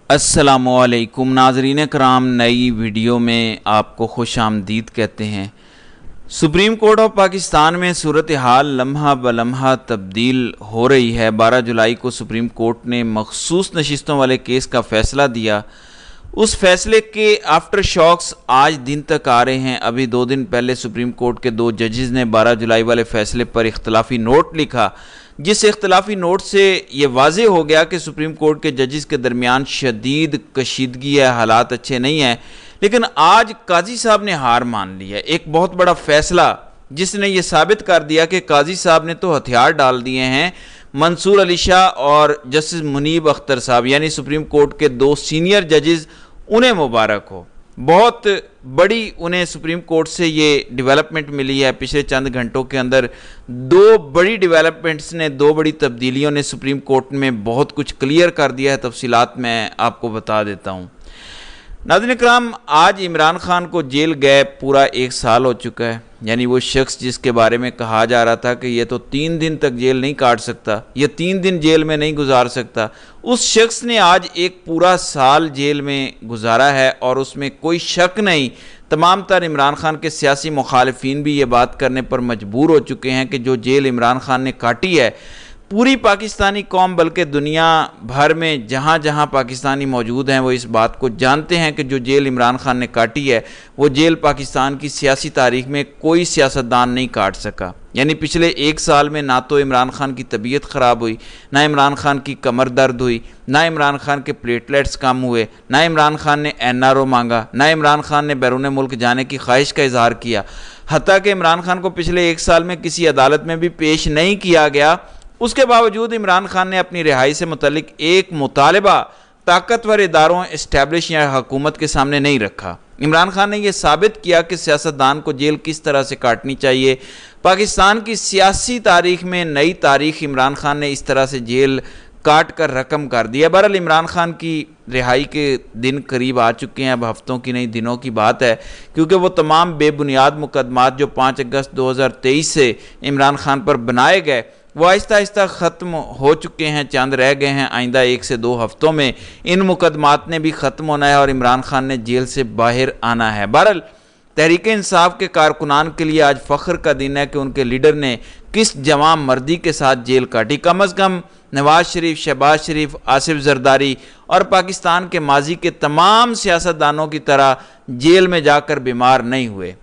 अस्सलामुअलैकुम नाज़रीन कराम, नई वीडियो में आपको खुश आमदीद कहते हैं। सुप्रीम कोर्ट ऑफ पाकिस्तान में सूरत हाल लम्हा ब लम्हा तब्दील हो रही है। 12 जुलाई को सुप्रीम कोर्ट ने मखसूस नशिस्तों वाले केस का फ़ैसला दिया। उस फैसले के आफ्टर शॉक्स आज दिन तक आ रहे हैं। अभी 2 दिन पहले सुप्रीम कोर्ट के 2 जजेज़ ने 12 जुलाई वाले फ़ैसले पर इख्तलाफी नोट लिखा, जिस इख्तलाफी नोट से ये वाज़े हो गया कि सुप्रीम कोर्ट के जजेस के दरमियान शदीद कशीदगी है, हालात अच्छे नहीं हैं। लेकिन आज काजी साहब ने हार मान ली है। एक बहुत बड़ा फैसला जिसने ये साबित कर दिया कि काजी साहब ने तो हथियार डाल दिए हैं। मंसूर अली शाह और जस्टिस मुनीब अख्तर साहब यानी सुप्रीम कोर्ट के 2 सीनियर जजेस, उन्हें मुबारक हो। बहुत बड़ी उन्हें सुप्रीम कोर्ट से ये डेवलपमेंट मिली है। पिछले चंद घंटों के अंदर 2 बड़ी डेवलपमेंट्स ने, 2 बड़ी तब्दीलियों ने सुप्रीम कोर्ट में बहुत कुछ क्लियर कर दिया है। तफसीलात मैं आपको बता देता हूँ। नाज़रीन इकराम, आज इमरान खान को जेल गए पूरा 1 साल हो चुका है। यानी वो शख्स जिसके बारे में कहा जा रहा था कि ये तो 3 दिन तक जेल नहीं काट सकता, ये 3 दिन जेल में नहीं गुजार सकता, उस शख्स ने आज एक पूरा साल जेल में गुजारा है। और उसमें कोई शक नहीं, तमाम तर इमरान खान के सियासी मुखालिफिन भी ये बात करने पर मजबूर हो चुके हैं कि जो जेल इमरान खान ने काटी है, पूरी पाकिस्तानी कौम बल्कि दुनिया भर में जहाँ जहाँ पाकिस्तानी मौजूद हैं वो इस बात को जानते हैं कि जो जेल इमरान खान ने काटी है वो जेल पाकिस्तान की सियासी तारीख में कोई सियासतदान नहीं काट सका। यानी पिछले 1 साल में ना तो इमरान खान की तबीयत ख़राब हुई, ना इमरान खान की कमर दर्द हुई, ना इमरान खान के प्लेटलेट्स कम हुए, ना इमरान खान ने NRO मांगा, ना इमरान खान ने बैरून मुल्क जाने की ख्वाहिश का इजहार किया। हत्ता कि इमरान खान को पिछले 1 साल में किसी अदालत में भी पेश नहीं किया गया। उसके बावजूद इमरान खान ने अपनी रिहाई से मुतल्लिक एक मुतालबा ताकतवर इदारों, इस्टेब्लिश या हुकूमत के सामने नहीं रखा। इमरान खान ने यह साबित किया कि सियासतदान को जेल किस तरह से काटनी चाहिए। पाकिस्तान की सियासी तारीख में नई तारीख इमरान खान ने इस तरह से जेल काट कर रकम कर दिया। बहरहाल इमरान खान की रिहाई के दिन करीब आ चुके हैं। अब हफ्तों की नहीं, दिनों की बात है, क्योंकि वो तमाम बेबुनियाद मुकदमात जो 5 अगस्त 2023 से इमरान खान पर बनाए गए वो आहिस्ता आहिस्ता ख़त्म हो चुके हैं, चंद रह गए हैं। आइंदा 1 से 2 हफ्तों में इन मुकदमात ने भी ख़त्म होना है और इमरान खान ने जेल से बाहर आना है। बहरहाल तहरीक इंसाफ के कारकुनान के लिए आज फ़ख्र का दिन है कि उनके लीडर ने किस जवां मर्दी के साथ जेल काटी। कम अज़ कम नवाज शरीफ, शहबाज शरीफ, आसिफ जरदारी और पाकिस्तान के माजी के तमाम सियासतदानों की तरह जेल में जाकर बीमार नहीं हुए।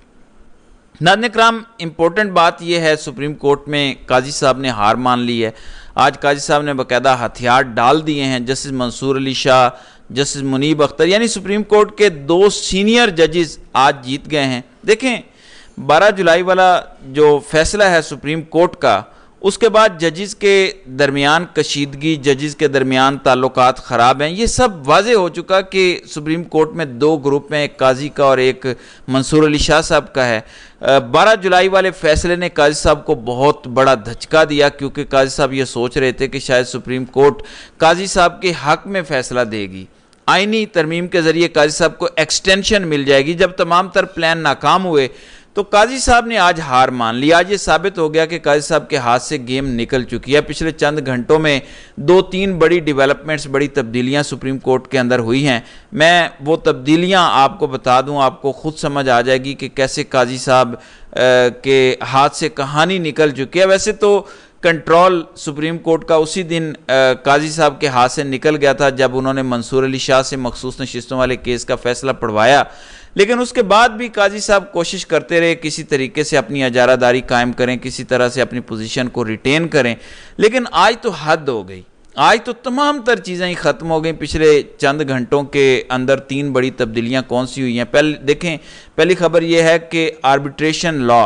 नाज़रीन इकराम, इम्पोर्टेंट बात यह है, सुप्रीम कोर्ट में काजी साहब ने हार मान ली है। आज काजी साहब ने बाकायदा हथियार डाल दिए हैं। जस्टिस मंसूर अली शाह, जस्टिस मुनीब अख्तर यानी सुप्रीम कोर्ट के 2 सीनियर जजेस आज जीत गए हैं। देखें, 12 जुलाई वाला जो फैसला है सुप्रीम कोर्ट का, उसके बाद जजेस के दरमियान कशीदगी, जजेस के दरमियान ताल्लुकात ख़राब हैं, ये सब वाज़े हो चुका कि सुप्रीम कोर्ट में 2 ग्रुप हैं, एक काजी का और एक मंसूर अली शाह साहब का है। 12 जुलाई वाले फैसले ने काजी साहब को बहुत बड़ा धचका दिया, क्योंकि काजी साहब ये सोच रहे थे कि शायद सुप्रीम कोर्ट काजी साहब के हक़ में फ़ैसला देगी, आइनी तरमीम के ज़रिए काजी साहब को एक्सटेंशन मिल जाएगी। जब तमाम तर प्लान नाकाम हुए तो काजी साहब ने आज हार मान ली। आज ये साबित हो गया कि काजी साहब के हाथ से गेम निकल चुकी है। पिछले चंद घंटों में 2-3 बड़ी डेवलपमेंट्स, बड़ी तब्दीलियां सुप्रीम कोर्ट के अंदर हुई हैं। मैं वो तब्दीलियां आपको बता दूं, आपको खुद समझ आ जाएगी कि कैसे काजी साहब के हाथ से कहानी निकल चुकी है। वैसे तो कंट्रोल सुप्रीम कोर्ट का उसी दिन काजी साहब के हाथ से निकल गया था जब उन्होंने मंसूर अली शाह से मखसूस नशिस्तों वाले केस का फैसला पढ़वाया, लेकिन उसके बाद भी काजी साहब कोशिश करते रहे किसी तरीके से अपनी इजारादारी कायम करें, किसी तरह से अपनी पोजीशन को रिटेन करें। लेकिन आज तो हद हो गई, आज तो तमाम तर चीज़ें ही ख़त्म हो गई। पिछले चंद घंटों के अंदर 3 बड़ी तब्दीलियाँ कौन सी हुई हैं? देखें, पहली खबर यह है कि आर्बिट्रेशन लॉ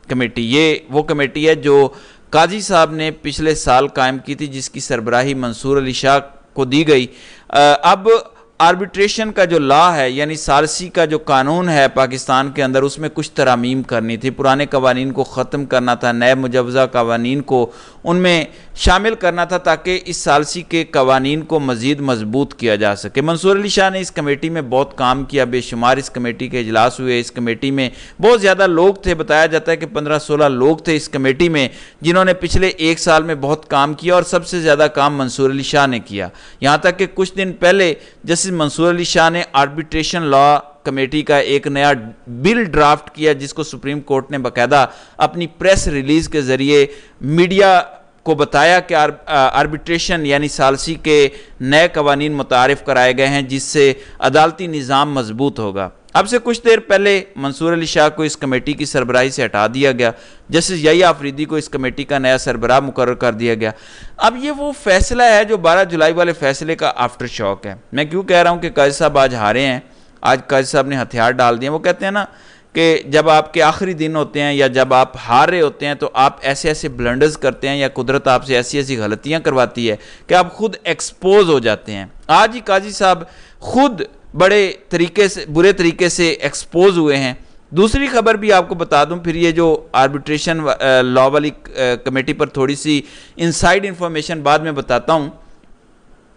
कमेटी, ये वो कमेटी है जो काजी साहब ने पिछले साल कायम की थी, जिसकी सरबराही मंसूर अली शाह को दी गई। अब आर्बिट्रेशन का जो लॉ है, यानी सालसी का जो कानून है पाकिस्तान के अंदर, उसमें कुछ तरामीम करनी थी। पुराने कवानीन को ख़त्म करना था, नए मुजवज़ा कवानीन को उनमें शामिल करना था, ताकि इस सालसी के कवानीन को मज़ीद मजबूत किया जा सके। मंसूर अली शाह ने इस कमेटी में बहुत काम किया, बेशुमार इस कमेटी के इजलास हुए। इस कमेटी में बहुत ज़्यादा लोग थे, बताया जाता है कि 15-16 लोग थे इस कमेटी में, जिन्होंने पिछले 1 साल में बहुत काम किया और सबसे ज़्यादा काम मंसूर अली शाह ने किया। यहाँ तक कि कुछ दिन पहले जस्टिस जस्टिस मंसूर अली शाह ने आर्बिट्रेशन लॉ कमेटी का एक नया बिल ड्राफ्ट किया, जिसको सुप्रीम कोर्ट ने बाकायदा अपनी प्रेस रिलीज के जरिए मीडिया को बताया कि आर्बिट्रेशन यानी सालसी के नए कवानीन मुतारिफ कराए गए हैं, जिससे अदालती निज़ाम मजबूत होगा। अब से कुछ देर पहले मंसूर अली शाह को इस कमेटी की सरबराही से हटा दिया गया। जस्टिस यहिया आफरीदी को इस कमेटी का नया सरबराह मुकर्रर कर दिया गया। अब ये वो फैसला है जो 12 जुलाई वाले फैसले का आफ्टर शॉक है। मैं क्यों कह रहा हूँ कि काजी साहब आज हारे हैं, आज काजी साहब ने हथियार डाल दिए। वो कहते हैं ना कि जब आपके आखिरी दिन होते हैं या जब आप हार रहे होते हैं तो आप ऐसे ऐसे ब्लंडर्स करते हैं या कुदरत आपसे ऐसी ऐसी गलतियां करवाती है कि आप खुद एक्सपोज हो जाते हैं। आज ही काजी साहब खुद बड़े तरीके से, बुरे तरीके से एक्सपोज हुए हैं। दूसरी खबर भी आपको बता दूं, फिर ये जो आर्बिट्रेशन लॉ वाली कमेटी पर थोड़ी सी इनसाइड इंफॉर्मेशन बाद में बताता हूं।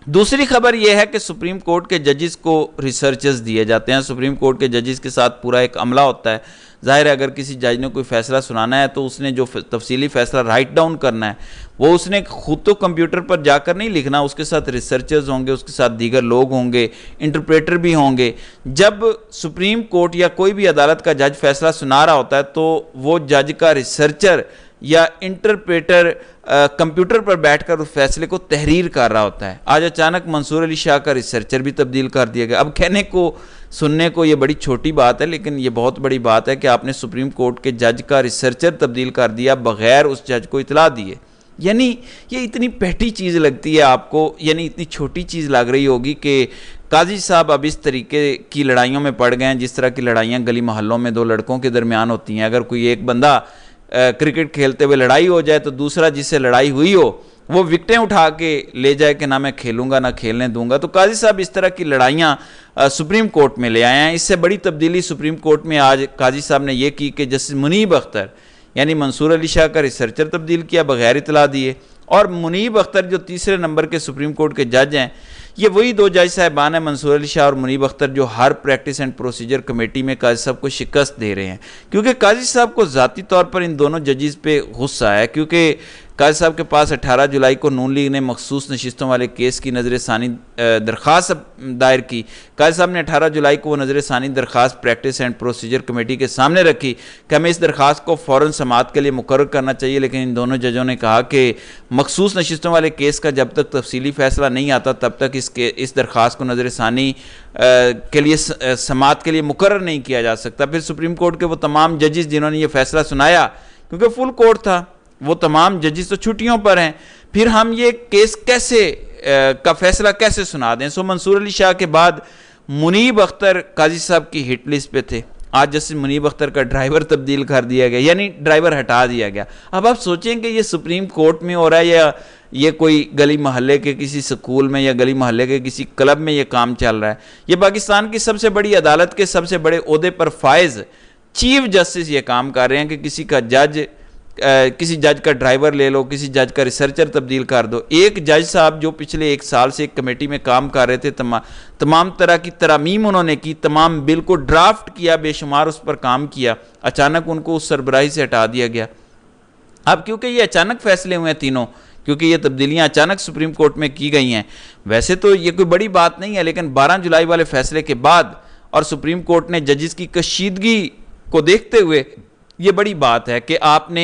दूसरी खबर यह है कि सुप्रीम कोर्ट के जजेस को रिसर्चर्स दिए जाते हैं। सुप्रीम कोर्ट के जजेस के साथ पूरा एक अमला होता है। जाहिर है अगर किसी जज ने कोई फैसला सुनाना है तो उसने जो तफसीली फैसला राइट डाउन करना है वो उसने खुद तो कंप्यूटर पर जाकर नहीं लिखना, उसके साथ रिसर्चर्स होंगे, उसके साथ दीगर लोग होंगे, इंटरप्रेटर भी होंगे। जब सुप्रीम कोर्ट या कोई भी अदालत का जज फैसला सुना रहा होता है तो वो जज का रिसर्चर या इंटरप्रेटर कंप्यूटर पर बैठकर उस फैसले को तहरीर कर रहा होता है। आज अचानक मंसूर अली शाह का रिसर्चर भी तब्दील कर दिया गया। अब कहने को सुनने को ये बड़ी छोटी बात है, लेकिन ये बहुत बड़ी बात है कि आपने सुप्रीम कोर्ट के जज का रिसर्चर तब्दील कर दिया बगैर उस जज को इतला दिए। यानी ये इतनी पेटी चीज़ लगती है आपको, यानी इतनी छोटी चीज़ लग रही होगी कि काजी साहब अब इस तरीके की लड़ाइयों में पड़ गए हैं जिस तरह की लड़ाइयाँ गली मोहल्लों में दो लड़कों के दरमियान होती हैं। अगर कोई एक बंदा क्रिकेट खेलते हुए लड़ाई हो जाए तो दूसरा जिससे लड़ाई हुई हो वो विकटें उठा के ले जाए कि ना मैं खेलूंगा ना खेलने दूंगा। तो काजी साहब इस तरह की लड़ाइयाँ सुप्रीम कोर्ट में ले आए हैं। इससे बड़ी तब्दीली सुप्रीम कोर्ट में आज काजी साहब ने यह की कि जस्टिस मुनीब अख्तर यानी मंसूर अली शाह का रिसर्चर तब्दील किया बगैर इतला दिए। और मुनीब अख्तर जो तीसरे नंबर के सुप्रीम कोर्ट के जज हैं, ये वही दो जज साहबान हैं मंसूर अली शाह और मुनीब अख्तर जो हर प्रैक्टिस एंड प्रोसीजर कमेटी में काजी साहब को शिकस्त दे रहे हैं। क्योंकि काजी साहब को ज़ाती तौर पर इन दोनों जजेस पे गुस्सा है, क्योंकि काजी साहब के पास 18 जुलाई को नून लीग ने मखसूस नशिस्तों वाले केस की नज़र सानी दरख्वास्त दायर की। काजी साहब ने 18 जुलाई को वो नज़र सानी दरख्वास्त प्रैक्टिस एंड प्रोसीजर कमेटी के सामने रखी कि हमें इस दरख्वास्त को फ़ौरन समाअत के लिए मुकर्रर करना चाहिए। लेकिन इन दोनों जजों ने कहा कि मखसूस नशिस्तों वाले केस का जब तक तफसीली फ़ैसला नहीं आता तब तक इस दरख्वास्त को नज़र सानी के लिए समाअत के लिए मुकर्रर नहीं किया जा सकता। फिर सुप्रीम कोर्ट के वो तमाम जजेस जिन्होंने ये फैसला सुनाया, क्योंकि फुल कोर्ट था, वो तमाम जजेस तो छुट्टियों पर हैं, फिर हम ये केस कैसे का फैसला कैसे सुना दें। सो मंसूर अली शाह के बाद मुनीब अख्तर काजी साहब की हिट लिस्ट पे थे। आज जस्टिस मुनीब अख्तर का ड्राइवर तब्दील कर दिया गया, यानी ड्राइवर हटा दिया गया। अब आप सोचें कि ये सुप्रीम कोर्ट में हो रहा है या ये कोई गली मोहल्ले के किसी स्कूल में या गली मोहल्ले के किसी क्लब में ये काम चल रहा है। ये पाकिस्तान की सबसे बड़ी अदालत के सबसे बड़े ओहदे पर फायज चीफ जस्टिस ये काम कर रहे हैं कि किसी का जज किसी जज का ड्राइवर ले लो, किसी जज का रिसर्चर तब्दील कर दो। एक जज साहब जो पिछले 1 साल से एक कमेटी में काम कर रहे थे, तमाम तरह की तरामीम उन्होंने की, तमाम बिल को ड्राफ्ट किया, बेशुमार उस पर काम किया, अचानक उनको उस सरबराही से हटा दिया गया। अब क्योंकि ये अचानक फैसले हुए हैं तीनों, क्योंकि ये तब्दीलियां अचानक सुप्रीम कोर्ट में की गई हैं, वैसे तो ये कोई बड़ी बात नहीं है, लेकिन 12 जुलाई वाले फैसले के बाद और सुप्रीम कोर्ट ने जजेस की कशीदगी को देखते हुए ये बड़ी बात है कि आपने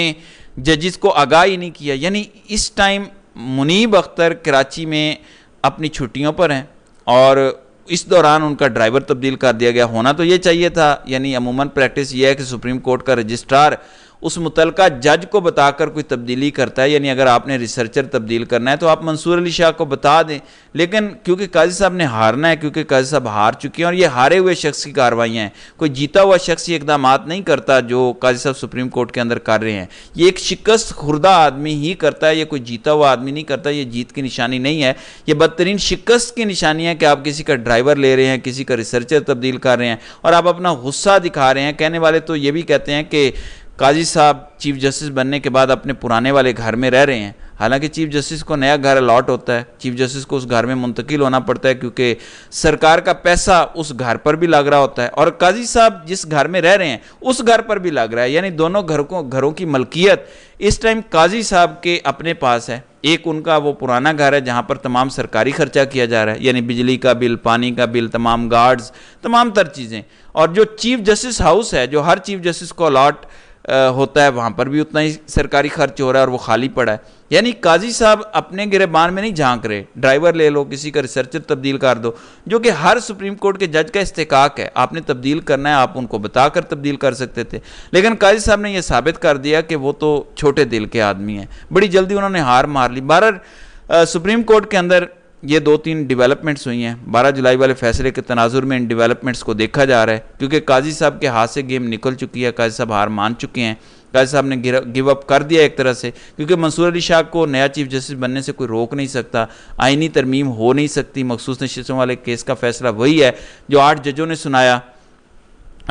जजेस को आगाह ही नहीं किया। यानी इस टाइम मुनीब अख्तर कराची में अपनी छुट्टियों पर हैं और इस दौरान उनका ड्राइवर तब्दील कर दिया गया। होना तो ये चाहिए था, यानी अमूमन प्रैक्टिस ये है कि सुप्रीम कोर्ट का रजिस्ट्रार उस मुतलका जज को बताकर कोई तब्दीली करता है। यानी अगर आपने रिसर्चर तब्दील करना है तो आप मंसूर अली शाह को बता दें, लेकिन क्योंकि काजी साहब ने हारना है, क्योंकि काजी साहब हार चुके हैं और ये हारे हुए शख्स की कार्रवाइयाँ हैं, कोई जीता हुआ शख्स ये इकदाम नहीं करता जो काजी साहब सुप्रीम कोर्ट के अंदर कर रहे हैं। ये एक शिकस्त खुर्दा आदमी ही करता है, ये कोई जीता हुआ आदमी नहीं करता। ये जीत की निशानी नहीं है, ये बदतरीन शिकस्त की निशानी है कि आप किसी का ड्राइवर ले रहे हैं, किसी का रिसर्चर तब्दील कर रहे हैं और आप अपना गुस्सा दिखा रहे हैं। कहने वाले तो ये भी कहते हैं कि काजी साहब चीफ जस्टिस बनने के बाद अपने पुराने वाले घर में रह रहे हैं। हालांकि चीफ जस्टिस को नया घर अलॉट होता है, चीफ जस्टिस को उस घर में मुंतकिल होना पड़ता है क्योंकि सरकार का पैसा उस घर पर भी लग रहा होता है और काजी साहब जिस घर में रह रहे हैं उस घर पर भी लग रहा है, यानी दोनों घरों की मलकियत इस टाइम काजी साहब के अपने पास है। एक उनका वो पुराना घर है जहां पर तमाम सरकारी खर्चा किया जा रहा है, यानी बिजली का बिल, पानी का बिल, तमाम गार्ड्स, तमाम तर चीज़ें। और जो चीफ जस्टिस हाउस है जो हर चीफ जस्टिस को अलॉट होता है वहाँ पर भी उतना ही सरकारी खर्च हो रहा है और वो खाली पड़ा है। यानी काजी साहब अपने गिरबान में नहीं झांक रहे, ड्राइवर ले लो, किसी का रिसर्चर तब्दील कर दो, जो कि हर सुप्रीम कोर्ट के जज का इस्तेकाक है। आपने तब्दील करना है, आप उनको बताकर तब्दील कर सकते थे, लेकिन काजी साहब ने यह साबित कर दिया कि वो तो छोटे दिल के आदमी हैं। बड़ी जल्दी उन्होंने हार मार ली। 12 सुप्रीम कोर्ट के अंदर ये 2-3 डेवलपमेंट्स हुई हैं। 12 जुलाई वाले फैसले के तनाजुर में इन डेवलपमेंट्स को देखा जा रहा है क्योंकि काजी साहब के हाथ से गेम निकल चुकी है, काजी साहब हार मान चुके हैं, काजी साहब ने गिव अप कर दिया एक तरह से, क्योंकि मंसूर अली शाह को नया चीफ जस्टिस बनने से कोई रोक नहीं सकता, आईनी तरमीम हो नहीं सकती। मखसूस नशिस्तों वाले केस का फैसला वही है जो 8 जजों ने सुनाया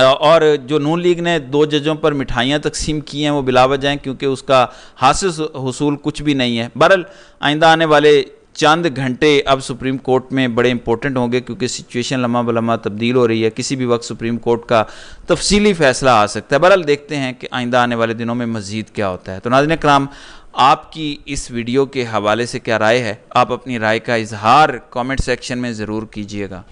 और जो नून लीग ने 2 जजों पर मिठाइयाँ तकसीम की हैं वो बिलावजह हैं क्योंकि उसका हासिल हुसूल कुछ भी नहीं है। बहरहाल आइंदा आने वाले चंद घंटे अब सुप्रीम कोर्ट में बड़े इंपॉर्टेंट होंगे क्योंकि सिचुएशन लम्हा बलम्हा तब्दील हो रही है। किसी भी वक्त सुप्रीम कोर्ट का तफसीली फैसला आ सकता है। बहरहाल देखते हैं कि आइंदा आने वाले दिनों में मज़ीद क्या होता है। तो नाज़रीन कराम, आपकी इस वीडियो के हवाले से क्या राय है? आप अपनी राय का इजहार कमेंट सेक्शन में ज़रूर कीजिएगा।